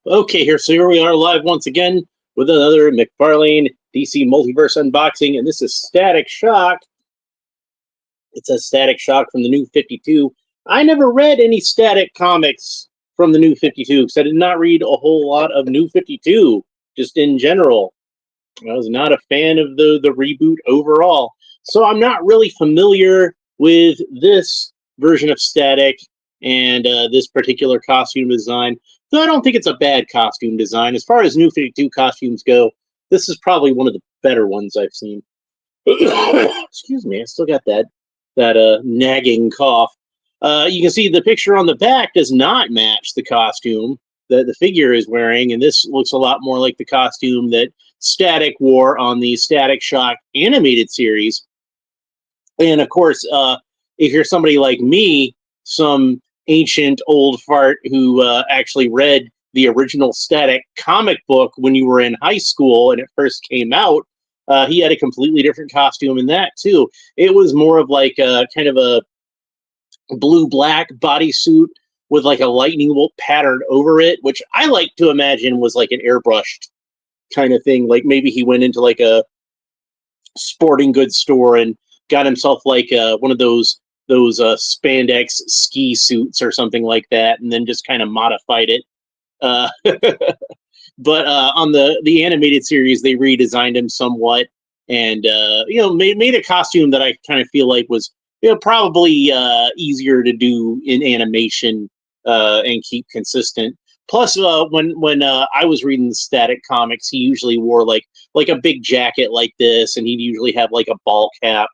Okay, so here we are live once again with another Mcfarlane DC Multiverse unboxing, and this is Static Shock. It's a Static Shock from the New 52. I never read any Static comics from the New 52 because I did not read a whole lot of New 52, just in general. I was not a fan of the reboot overall. So I'm not really familiar with this version of Static and this particular costume design. Though I don't think it's a bad costume design. As far as New 52 costumes go, this is probably one of the better ones I've seen. Excuse me, I still got that nagging cough. You can see the picture on the back does not match the costume that the figure is wearing, and this looks a lot more like the costume that Static wore on the Static Shock animated series. And of course, if you're somebody like me, some ancient old fart who actually read the original Static comic book when you were in high school and it first came out, he had a completely different costume in that too. It was more of like a kind of a blue-black bodysuit with like a lightning bolt pattern over it, which I like to imagine was like an airbrushed kind of thing. Like maybe he went into like a sporting goods store and got himself like one of those spandex ski suits or something like that, and then just kind of modified it. Uh, but on the animated series, they redesigned him somewhat, and made a costume that I kind of feel like was probably easier to do in animation and keep consistent. Plus, when I was reading the Static comics, he usually wore like a big jacket like this, and he'd usually have like a ball cap.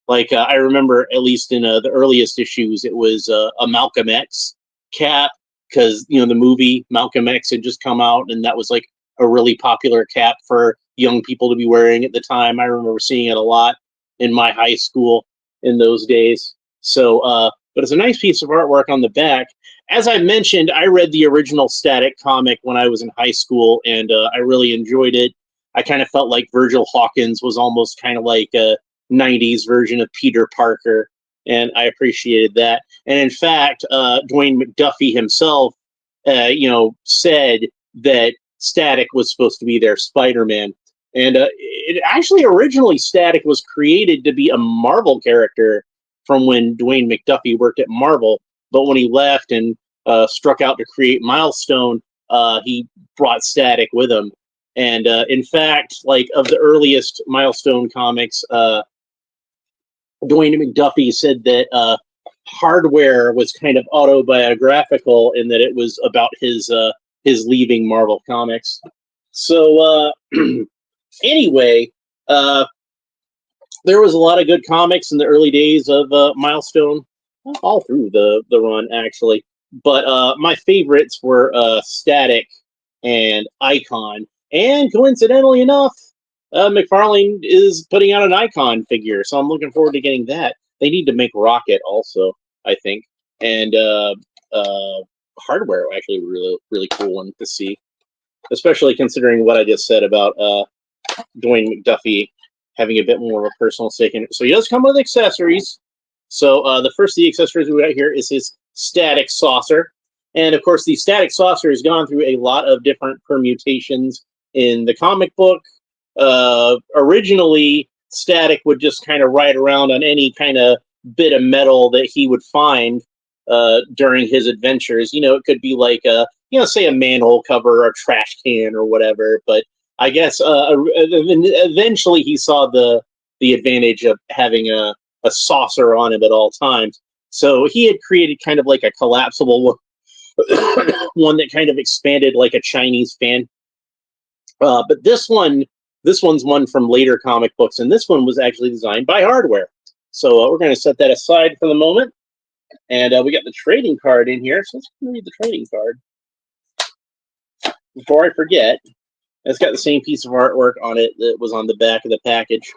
Like I remember, at least in the earliest issues, it was a Malcolm X cap because the movie Malcolm X had just come out, and that was like a really popular cap for young people to be wearing at the time. I remember seeing it a lot in my high school in those days. So, but it's a nice piece of artwork on the back. As I mentioned, I read the original Static comic when I was in high school, and I really enjoyed it. I kind of felt like Virgil Hawkins was almost kind of like a 90s version of Peter Parker, and I appreciated that. And in fact, Dwayne McDuffie himself, said that Static was supposed to be their Spider-Man. And it actually originally Static was created to be a Marvel character from when Dwayne McDuffie worked at Marvel. But when he left and struck out to create Milestone, he brought Static with him. And in fact, like of the earliest Milestone comics, Dwayne McDuffie said that Hardware was kind of autobiographical in that it was about his leaving Marvel Comics. So anyway, there was a lot of good comics in the early days of Milestone, all through the run actually. But my favorites were Static and Icon, and coincidentally enough, Mcfarlane is putting out an Icon figure, so I'm looking forward to getting that. They need to make Rocket also, I think, and Hardware actually really really cool one to see, especially considering what I just said about Dwayne McDuffie having a bit more of a personal stake in it. So he does come with accessories. So the first of the accessories we got here is his Static Saucer, and of course the Static Saucer has gone through a lot of different permutations in the comic book. Originally, Static would just kind of ride around on any kind of bit of metal that he would find during his adventures. It could be like say a manhole cover or a trash can or whatever. But I guess eventually he saw the advantage of having a saucer on him at all times. So he had created kind of like a collapsible one that kind of expanded like a Chinese fan. But this one's one from later comic books, and this one was actually designed by Hardware. So we're going to set that aside for the moment. And we got the trading card in here, so let's read the trading card. Before I forget, it's got the same piece of artwork on it that was on the back of the package.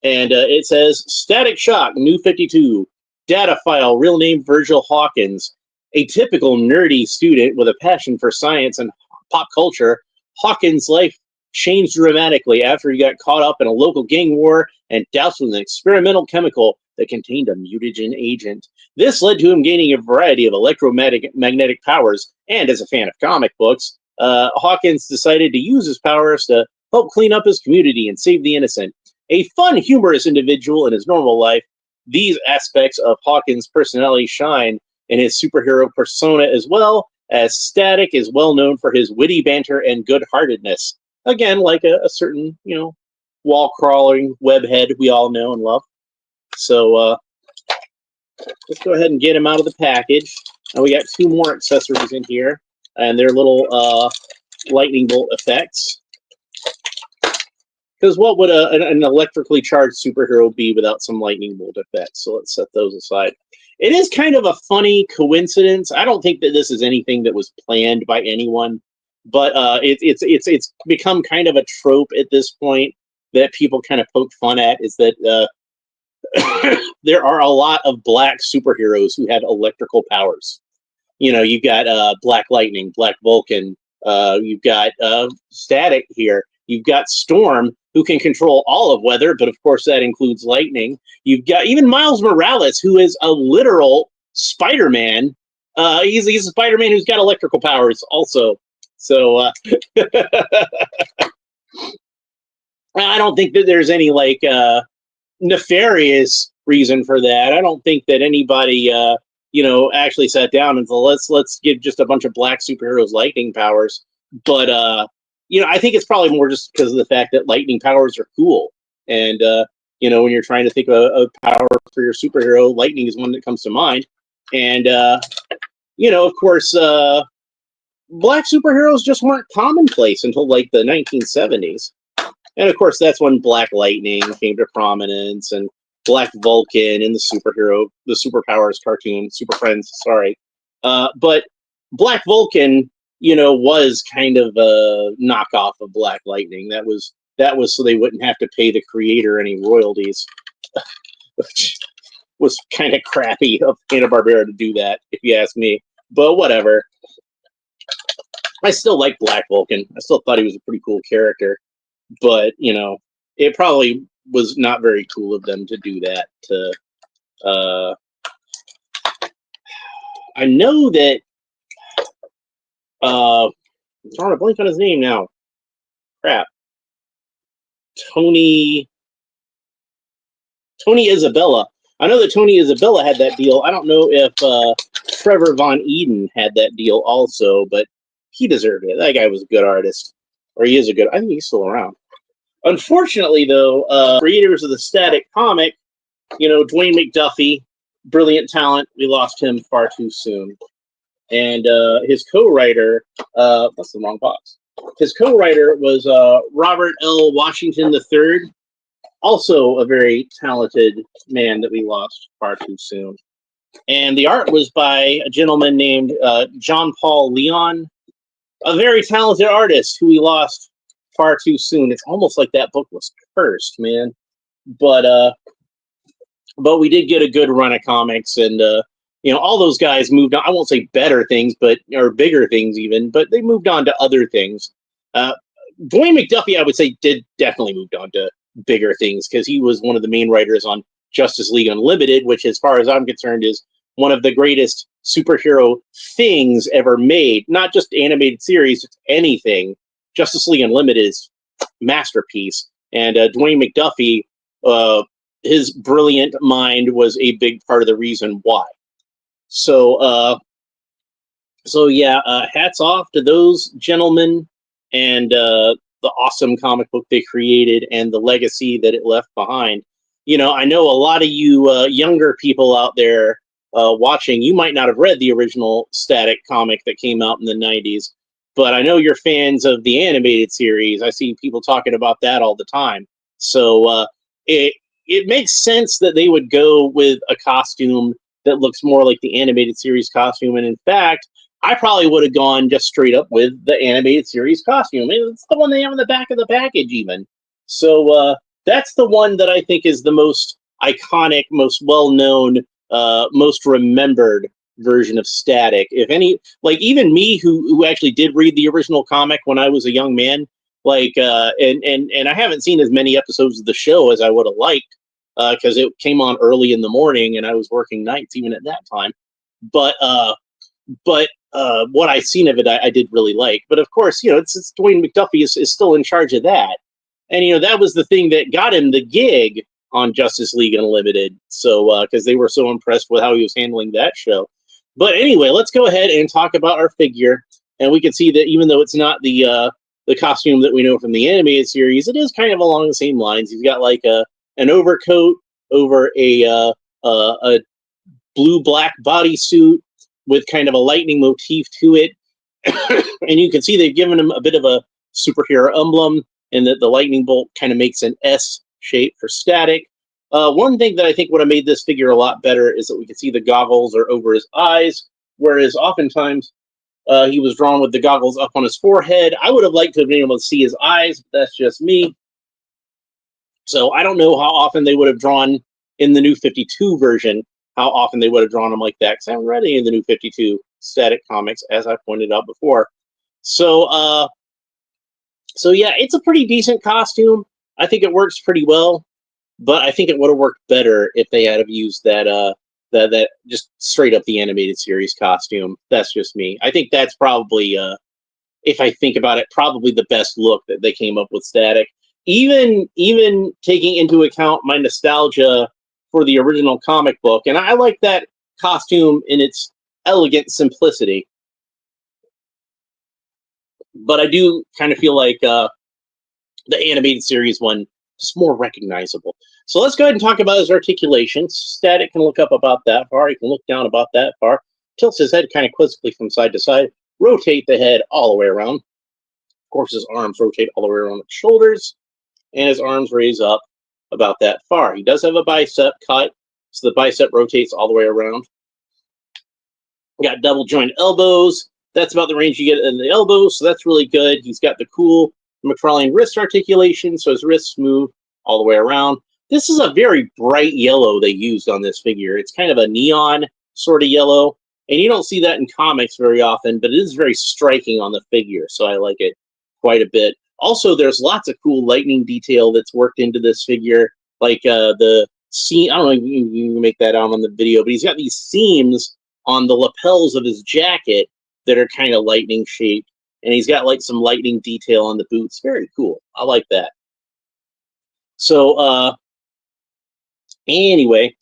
And it says, Static Shock, New 52, data file, real name Virgil Hawkins. A typical nerdy student with a passion for science and pop culture, Hawkins' life changed dramatically after he got caught up in a local gang war and doused with an experimental chemical that contained a mutagen agent. This led to him gaining a variety of electromagnetic powers, and as a fan of comic books, Hawkins decided to use his powers to help clean up his community and save the innocent. A fun, humorous individual in his normal life, these aspects of Hawkins' personality shine in his superhero persona, as well as Static is well known for his witty banter and good-heartedness. Again, like a certain, wall-crawling webhead we all know and love. So let's go ahead and get him out of the package. And we got 2 more accessories in here, and they're little lightning bolt effects. Because what would an electrically charged superhero be without some lightning bolt effects? So let's set those aside. It is kind of a funny coincidence. I don't think that this is anything that was planned by anyone, but it's become kind of a trope at this point that people kind of poke fun at, is that there are a lot of black superheroes who have electrical powers. You've got Black Lightning, Black Vulcan, you've got Static here, you've got Storm, who can control all of weather, but of course that includes lightning. You've got even Miles Morales, who is a literal Spider-Man. He's a Spider-Man who's got electrical powers also. So I don't think that there's any nefarious reason for that. I don't think that anybody actually sat down and thought, let's give just a bunch of black superheroes lightning powers. But I think it's probably more just because of the fact that lightning powers are cool. And, when you're trying to think of a power for your superhero, lightning is one that comes to mind. And, of course, black superheroes just weren't commonplace until the 1970s. And, of course, that's when Black Lightning came to prominence, and Black Vulcan and the Superpowers cartoon, Super Friends, sorry. But Black Vulcan, was kind of a knockoff of Black Lightning. That was so they wouldn't have to pay the creator any royalties, which was kind of crappy of Hanna-Barbera to do that, if you ask me. But whatever. I still like Black Vulcan. I still thought he was a pretty cool character. But, it probably was not very cool of them to do that. I know that I'm drawing a blank on his name now. Crap. Tony Isabella. I know that Tony Isabella had that deal. I don't know if Trevor Von Eden had that deal also, but he deserved it. That guy was a good artist. Or he is a good... I think he's still around. Unfortunately, though, creators of the Static comic, Dwayne McDuffie, brilliant talent, we lost him far too soon. And his co-writer, that's the wrong box. His co-writer was Robert L. Washington III, also a very talented man that we lost far too soon. And the art was by a gentleman named John Paul Leon, a very talented artist who we lost far too soon. It's almost like that book was cursed, man. But we did get a good run of comics, and all those guys moved on. I won't say better things, or bigger things even, but they moved on to other things. Dwayne McDuffie, I would say, did definitely moved on to bigger things, because he was one of the main writers on Justice League Unlimited, which, as far as I'm concerned, is one of the greatest superhero things ever made. Not just animated series, it's anything. Justice League Unlimited is masterpiece, and Dwayne McDuffie, his brilliant mind was a big part of the reason why. So yeah, hats off to those gentlemen and the awesome comic book they created and the legacy that it left behind. I know a lot of you younger people out there watching, you might not have read the original Static comic that came out in the 90s. But I know you're fans of the animated series. I see people talking about that all the time. So it makes sense that they would go with a costume that looks more like the animated series costume. And in fact, I probably would have gone just straight up with the animated series costume. It's the one they have on the back of the package even. So that's the one that I think is the most iconic, most well-known, most remembered version of Static. If any, even me who actually did read the original comic when I was a young man, and I haven't seen as many episodes of the show as I would have liked, because it came on early in the morning and I was working nights even at that time. But what I seen of it, I did really like. But of course, it's Dwayne McDuffie is still in charge of that, and that was the thing that got him the gig on Justice League Unlimited. So because they were so impressed with how he was handling that show. But anyway, let's go ahead and talk about our figure, and we can see that even though it's not the costume that we know from the animated series, it is kind of along the same lines. He's got like an overcoat over a blue-black bodysuit with kind of a lightning motif to it. And you can see they've given him a bit of a superhero emblem, and that the lightning bolt kind of makes an S shape for Static. One thing that I think would have made this figure a lot better is that we can see the goggles are over his eyes, whereas oftentimes he was drawn with the goggles up on his forehead. I would have liked to have been able to see his eyes, but that's just me. So I don't know how often they would have drawn in the new 52 version, how often they would have drawn him like that, because I haven't read any of the new 52 Static comics, as I pointed out before. So yeah, it's a pretty decent costume. I think it works pretty well, but I think it would have worked better if they had have used that just straight up the animated series costume. That's just me. I think that's probably, if I think about it, probably the best look that they came up with Static. Even taking into account my nostalgia for the original comic book, and I like that costume in its elegant simplicity. But I do kind of feel like the animated series one just more recognizable. So let's go ahead and talk about his articulations. Static can look up about that far. He can look down about that far. Tilts his head kind of quizzically from side to side. Rotate the head all the way around. Of course, his arms rotate all the way around the shoulders, and his arms raise up about that far. He does have a bicep cut, so the bicep rotates all the way around. Got double joint elbows. That's about the range you get in the elbows, so that's really good. He's got the cool Mcfarlane wrist articulation, so his wrists move all the way around. This is a very bright yellow they used on this figure. It's kind of a neon sort of yellow, and you don't see that in comics very often, but it is very striking on the figure, so I like it quite a bit. Also, there's lots of cool lightning detail that's worked into this figure, like the seam. I don't know if you can make that out on the video, but he's got these seams on the lapels of his jacket that are kind of lightning shaped, and he's got like some lightning detail on the boots. Very cool. I like that. So anyway,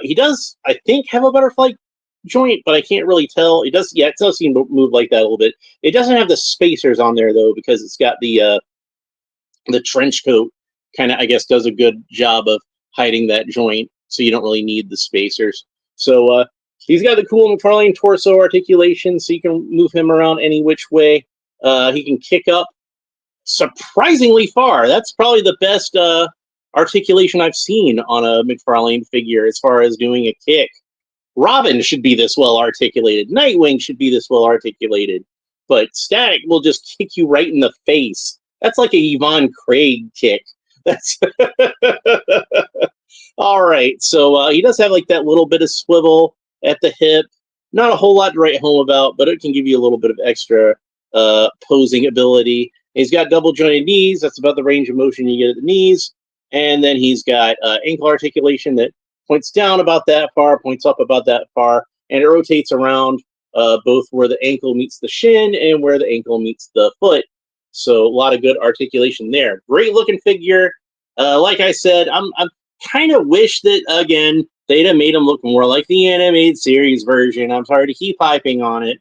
he does, I think, have a butterfly joint, but I can't really tell. It does, yeah, it does seem to move like that a little bit. It doesn't have the spacers on there though, because it's got the trench coat. Kind of, I guess, does a good job of hiding that joint, so you don't really need the spacers. So he's got the cool Mcfarlane torso articulation, so you can move him around any which way. He can kick up surprisingly far. That's probably the best articulation I've seen on a Mcfarlane figure as far as doing a kick. Robin should be this well articulated. Nightwing should be this well articulated. But Static will just kick you right in the face. That's like a Yvonne Craig kick. That's all right. So he does have like that little bit of swivel at the hip. Not a whole lot to write home about, but it can give you a little bit of extra posing ability. He's got double jointed knees. That's about the range of motion you get at the knees. And then he's got ankle articulation that points down about that far, points up about that far, and it rotates around both where the ankle meets the shin and where the ankle meets the foot. So a lot of good articulation there. Great looking figure. Like I said, I'm kind of wish that, again, they'd have made him look more like the animated series version. I'm sorry to keep hyping on it,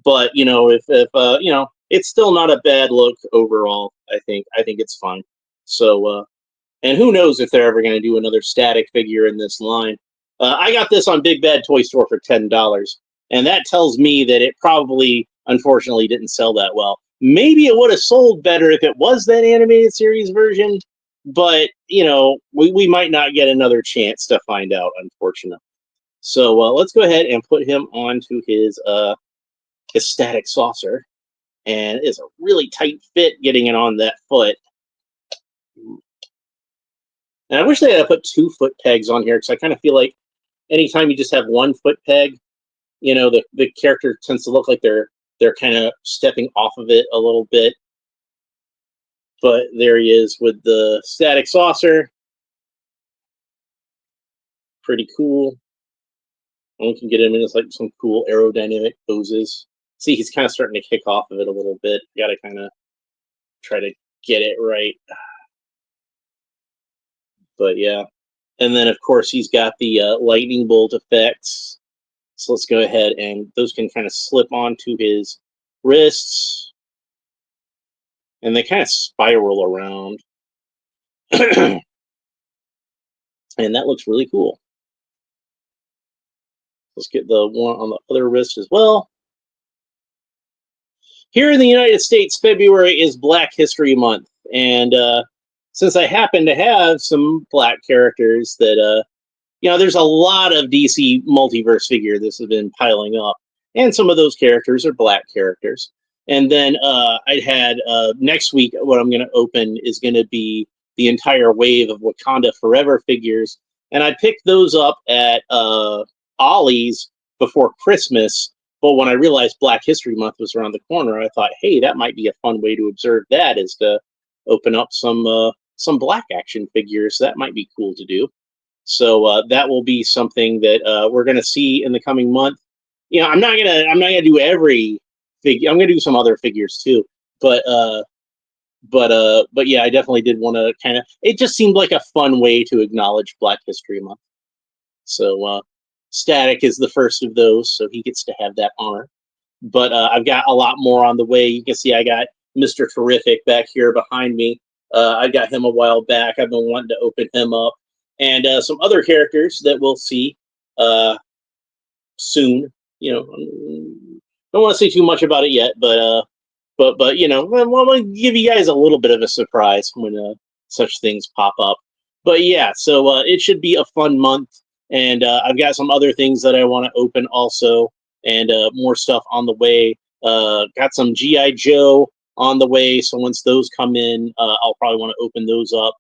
but if it's still not a bad look overall. I think it's fine. So and who knows if they're ever going to do another Static figure in this line. I got this on Big Bad Toy Store for $10, and that tells me that it probably, unfortunately, didn't sell that well. Maybe it would have sold better if it was that animated series version, but we might not get another chance to find out, unfortunately. So let's go ahead and put him onto his Static saucer, and it's a really tight fit getting it on that foot. And I wish they had put 2 foot pegs on here, because I kind of feel like anytime you just have 1 foot peg, the character tends to look like they're kind of stepping off of it a little bit. But there he is with the Static saucer. pretty cool. And we can get him in like some cool aerodynamic poses. See, he's kind of starting to kick off of it a little bit. Got to kind of try to get it right. But yeah. And then, of course, he's got the lightning bolt effects. So let's go ahead and those can kind of slip onto his wrists. And they kind of spiral around. And that looks really cool. Let's get the one on the other wrist as well. Here in the United States, February is Black History Month. And since I happen to have some Black characters that, there's a lot of DC Multiverse figure this has been piling up. And some of those characters are Black characters. And then I had next week, what I'm going to open is going to be the entire wave of Wakanda Forever figures. And I picked those up at Ollie's before Christmas. But when I realized Black History Month was around the corner, I thought, hey, that might be a fun way to observe that, is to open up some Black action figures. That might be cool to do. So that will be something that we're going to see in the coming month. I'm not gonna do every figure. I'm gonna do some other figures too. But yeah, I definitely did want to kind of. It just seemed like a fun way to acknowledge Black History Month. So Static is the first of those, so he gets to have that honor. But I've got a lot more on the way. You can see I got Mr. Terrific back here behind me. I got him a while back. I've been wanting to open him up, and some other characters that we'll see soon. Don't want to say too much about it yet, but we'll give you guys a little bit of a surprise when such things pop up. But yeah, so it should be a fun month, and I've got some other things that I want to open also, and more stuff on the way. Got some G.I. Joe on the way, so once those come in, I'll probably want to open those up.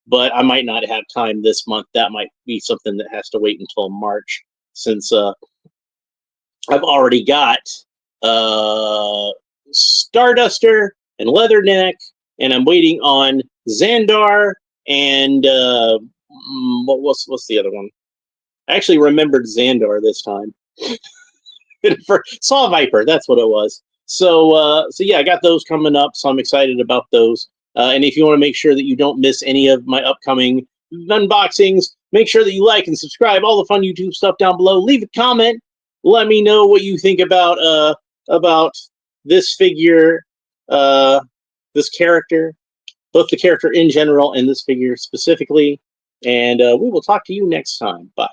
But I might not have time this month. That might be something that has to wait until March, since I've already got Starduster and Leatherneck, and I'm waiting on Xandar and what's the other one? I actually remembered Xandar this time. Saw Viper, that's what it was. So yeah, I got those coming up, so I'm excited about those. And if you want to make sure that you don't miss any of my upcoming unboxings, make sure that you like and subscribe. All the fun YouTube stuff down below. Leave a comment. Let me know what you think about this figure, this character, both the character in general and this figure specifically. And we will talk to you next time. Bye.